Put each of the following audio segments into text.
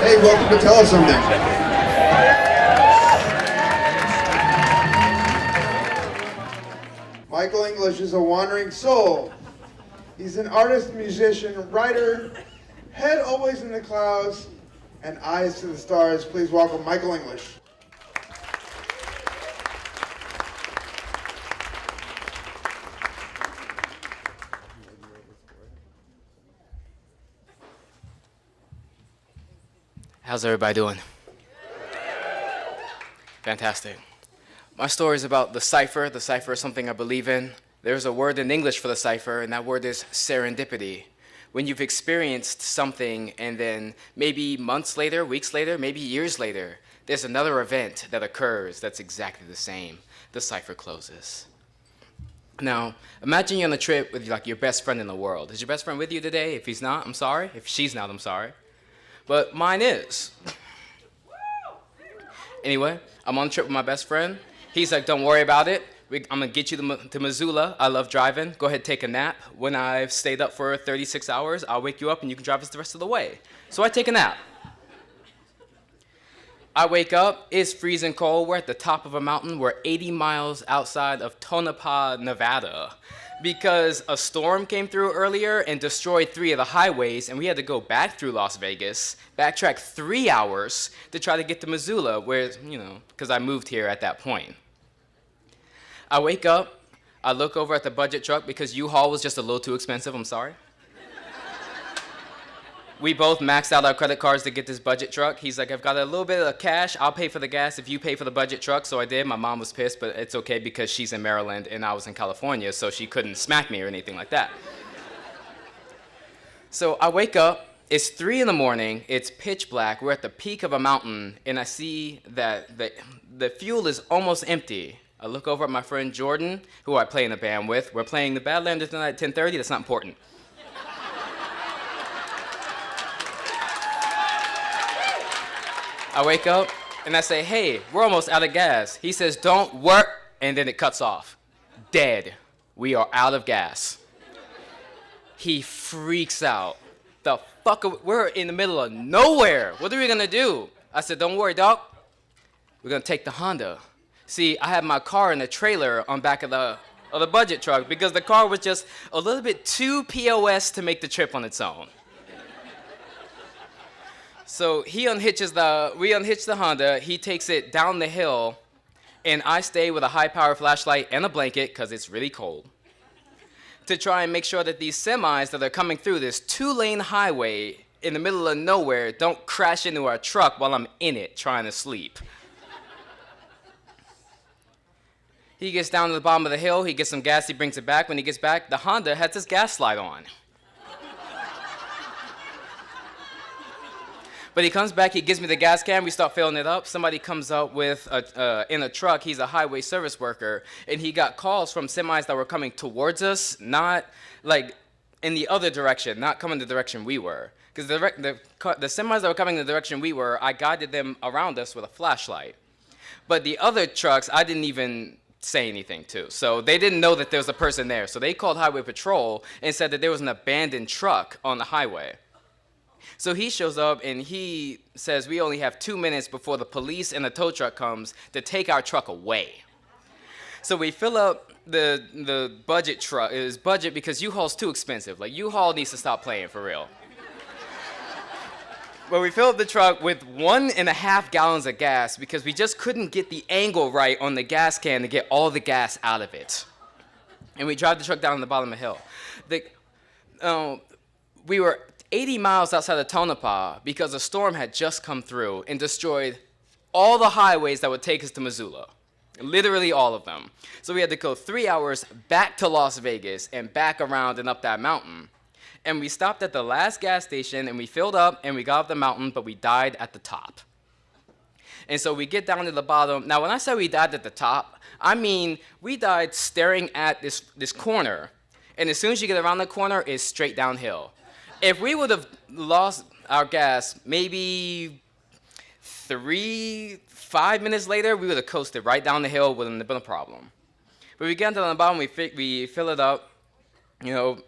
Hey, welcome to Tell Us Something. Michael English is a wandering soul. He's an artist, musician, writer, head always in the clouds, and eyes to the stars. Please welcome Michael English. How's everybody doing? Fantastic. My story is about the Cipher. The Cipher is something I believe in. There's a word in English for the Cipher, and that word is serendipity. When you've experienced something and then maybe months later, weeks later, maybe years later, there's another event that occurs that's exactly the same. The Cipher closes. Now, imagine you're on a trip with like your best friend in the world. Is your best friend with you today? If he's not, I'm sorry. If she's not, I'm sorry. But mine is. Anyway, I'm on a trip with my best friend. He's like, don't worry about it. I'm going to get you to Missoula. I love driving. Go ahead, take a nap. When I've stayed up for 36 hours, I'll wake you up and you can drive us the rest of the way. So I take a nap. I wake up. It's freezing cold. We're at the top of a mountain. We're 80 miles outside of Tonopah, Nevada, because a storm came through earlier and destroyed 3 of the highways, and we had to go back through Las Vegas, backtrack 3 hours to try to get to Missoula, where, because I moved here at that point. I wake up, I look over at the budget truck because U-Haul was just a little too expensive, I'm sorry. We both maxed out our credit cards to get this budget truck. He's like, I've got a little bit of cash. I'll pay for the gas if you pay for the budget truck. So I did. My mom was pissed, but it's okay because she's in Maryland and I was in California, so she couldn't smack me or anything like that. So I wake up. It's 3 in the morning. It's pitch black. We're at the peak of a mountain, and I see that the fuel is almost empty. I look over at my friend Jordan, who I play in a band with. We're playing the Badlanders tonight at 10:30. That's not important. I wake up and I say, hey, we're almost out of gas. He says, don't work, and then it cuts off. Dead. We are out of gas. He freaks out. The fuck, we're in the middle of nowhere. What are we gonna do? I said, don't worry, doc. We're gonna take the Honda. See, I had my car in a trailer on back of the budget truck because the car was just a little bit too POS to make the trip on its own. So we unhitch the Honda, he takes it down the hill, and I stay with a high-power flashlight and a blanket, because it's really cold, to try and make sure that these semis that are coming through this 2-lane highway in the middle of nowhere don't crash into our truck while I'm in it trying to sleep. He gets down to the bottom of the hill, he gets some gas, he brings it back. When he gets back, the Honda has its gas slide on. But he comes back, he gives me the gas can, we start filling it up. Somebody comes up with, in a truck, he's a highway service worker, and he got calls from semis that were coming towards us, not like in the other direction, not coming the direction we were. Because the semis that were coming in the direction we were, I guided them around us with a flashlight. But the other trucks, I didn't even say anything to. So they didn't know that there was a person there. So they called highway patrol and said that there was an abandoned truck on the highway. So he shows up and he says we only have 2 minutes before the police and the tow truck comes to take our truck away. So we fill up the budget truck. It was budget because U-Haul's too expensive. Like U-Haul needs to stop playing for real. But we filled up the truck with 1.5 gallons of gas because we just couldn't get the angle right on the gas can to get all the gas out of it. And we drive the truck down the bottom of the hill. We were 80 miles outside of Tonopah because a storm had just come through and destroyed all the highways that would take us to Missoula. Literally all of them. So we had to go 3 hours back to Las Vegas and back around and up that mountain. And we stopped at the last gas station and we filled up and we got up the mountain, but we died at the top. And so we get down to the bottom. Now, when I say we died at the top, I mean we died staring at this corner. And as soon as you get around the corner, it's straight downhill. If we would have lost our gas maybe 5 minutes later, we would have coasted right down the hill, wouldn't have been a problem. But we get down to the bottom, we fill it up,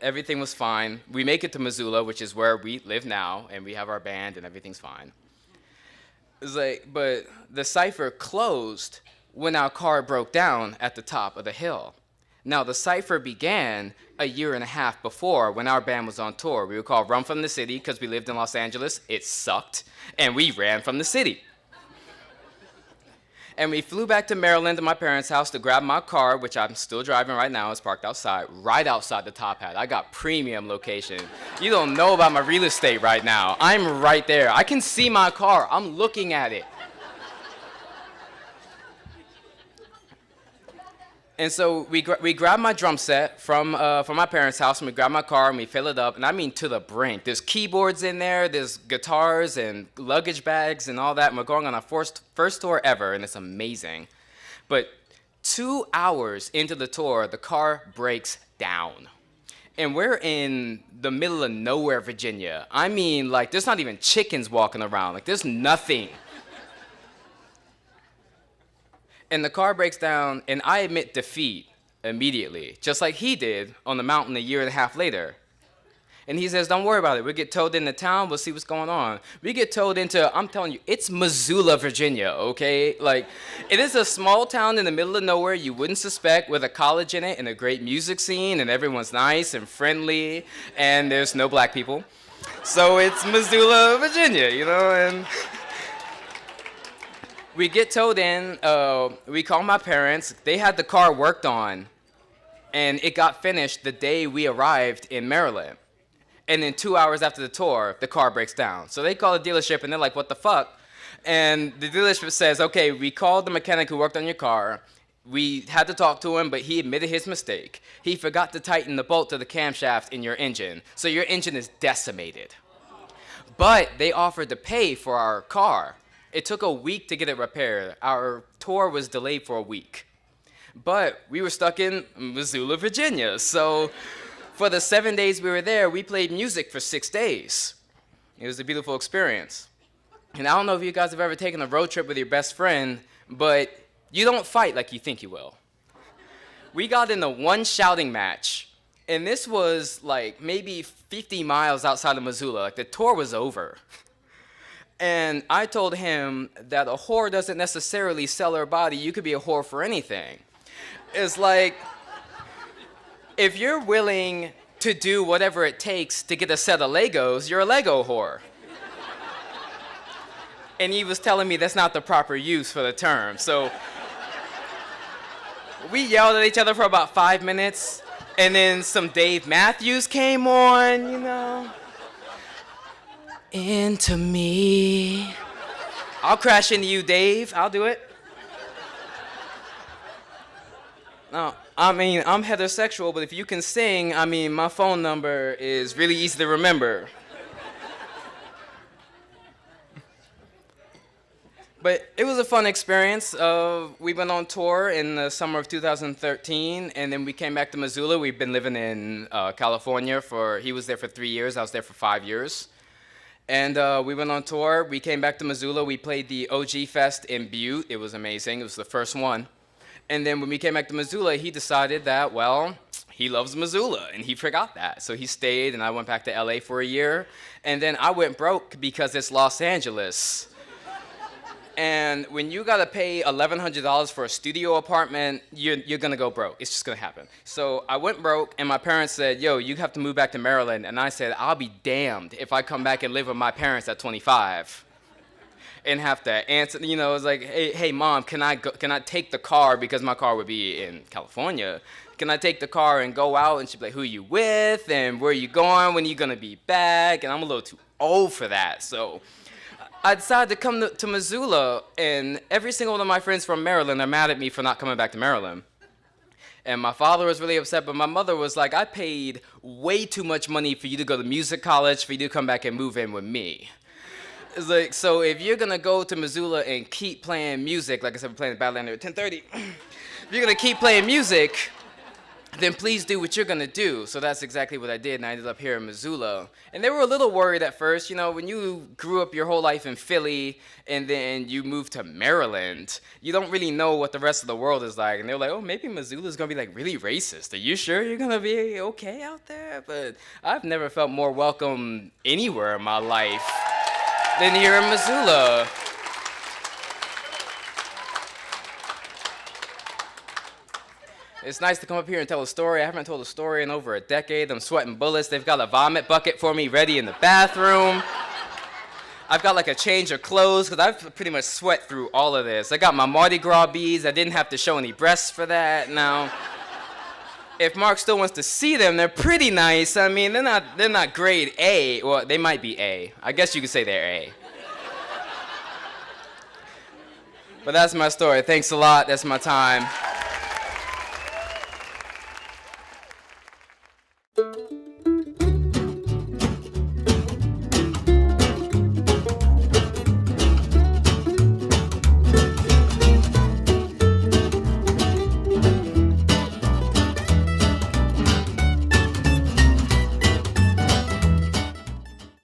everything was fine. We make it to Missoula, which is where we live now, and we have our band and everything's fine. It's like, but the Cipher closed when our car broke down at the top of the hill. Now, the Cipher began a year and a half before when our band was on tour. We were called Run from the City because we lived in Los Angeles. It sucked, and we ran from the city. And we flew back to Maryland to my parents' house to grab my car, which I'm still driving right now. It's parked outside, right outside the Top Hat. I got premium location. You don't know about my real estate right now. I'm right there. I can see my car. I'm looking at it. And so we grabbed my drum set from my parents' house, and we grabbed my car, and we fill it up, and I mean to the brink. There's keyboards in there, there's guitars and luggage bags and all that, and we're going on our first tour ever, and it's amazing. But 2 hours into the tour, the car breaks down. And we're in the middle of nowhere, Virginia. I mean, like, there's not even chickens walking around. Like, there's nothing. And the car breaks down, and I admit defeat immediately, just like he did on the mountain a year and a half later. And he says, don't worry about it. We'll get towed into town. We'll see what's going on. We get towed into, I'm telling you, it's Missoula, Virginia, okay? Like, it is a small town in the middle of nowhere you wouldn't suspect, with a college in it and a great music scene, and everyone's nice and friendly, and there's no black people. So it's Missoula, Virginia, you know, and... We get towed in, we call my parents, they had the car worked on, and it got finished the day we arrived in Maryland. And then 2 hours after the tour, the car breaks down. So they call the dealership, and they're like, what the fuck? And the dealership says, okay, we called the mechanic who worked on your car. We had to talk to him, but he admitted his mistake. He forgot to tighten the bolt to the camshaft in your engine, so your engine is decimated. But they offered to pay for our car. It took a week to get it repaired. Our tour was delayed for a week. But we were stuck in Missoula, Virginia. So for the 7 days we were there, we played music for 6 days. It was a beautiful experience. And I don't know if you guys have ever taken a road trip with your best friend, but you don't fight like you think you will. We got into one shouting match, and this was like maybe 50 miles outside of Missoula. Like, the tour was over. And I told him that a whore doesn't necessarily sell her body. You could be a whore for anything. It's like, if you're willing to do whatever it takes to get a set of Legos, you're a Lego whore. And he was telling me that's not the proper use for the term. So we yelled at each other for about 5 minutes, and then some Dave Matthews came on, you know. Into me. I'll crash into you, Dave. I'll do it. No, I mean, I'm heterosexual, but if you can sing, I mean, my phone number is really easy to remember. But it was a fun experience. We went on tour in the summer of 2013, and then we came back to Missoula. We've been living in California he was there for 3 years. I was there for 5 years. And we went on tour. We came back to Missoula. We played the OG Fest in Butte. It was amazing. It was the first one. And then when we came back to Missoula, he decided that, well, he loves Missoula, and he forgot that. So he stayed, and I went back to LA for a year. And then I went broke because it's Los Angeles. And when you gotta pay $1,100 for a studio apartment, you're gonna go broke. It's just gonna happen. So I went broke, and my parents said, yo, you have to move back to Maryland. And I said, I'll be damned if I come back and live with my parents at 25 and have to answer, you know, it's like, hey mom, can I take the car, because my car would be in California. Can I take the car and go out? And she'd be like, who you with? And where you going? When are you gonna be back? And I'm a little too old for that, so I decided to come to Missoula, and every single one of my friends from Maryland are mad at me for not coming back to Maryland. And my father was really upset, but my mother was like, I paid way too much money for you to go to music college, for you to come back and move in with me. It's like, so if you're gonna go to Missoula and keep playing music, like I said, we're playing the Badlander at 10:30, if you're gonna keep playing music, then please do what you're gonna do. So that's exactly what I did, and I ended up here in Missoula. And they were a little worried at first, you know, when you grew up your whole life in Philly and then you moved to Maryland, you don't really know what the rest of the world is like. And they were like, oh, maybe Missoula's gonna be like really racist. Are you sure you're gonna be okay out there? But I've never felt more welcome anywhere in my life than here in Missoula. It's nice to come up here and tell a story. I haven't told a story in over a decade. I'm sweating bullets. They've got a vomit bucket for me ready in the bathroom. I've got like a change of clothes because I've pretty much sweat through all of this. I got my Mardi Gras beads. I didn't have to show any breasts for that. Now, if Mark still wants to see them, they're pretty nice. I mean, they're not grade A. Well, they might be A. I guess you could say they're A. But that's my story. Thanks a lot. That's my time.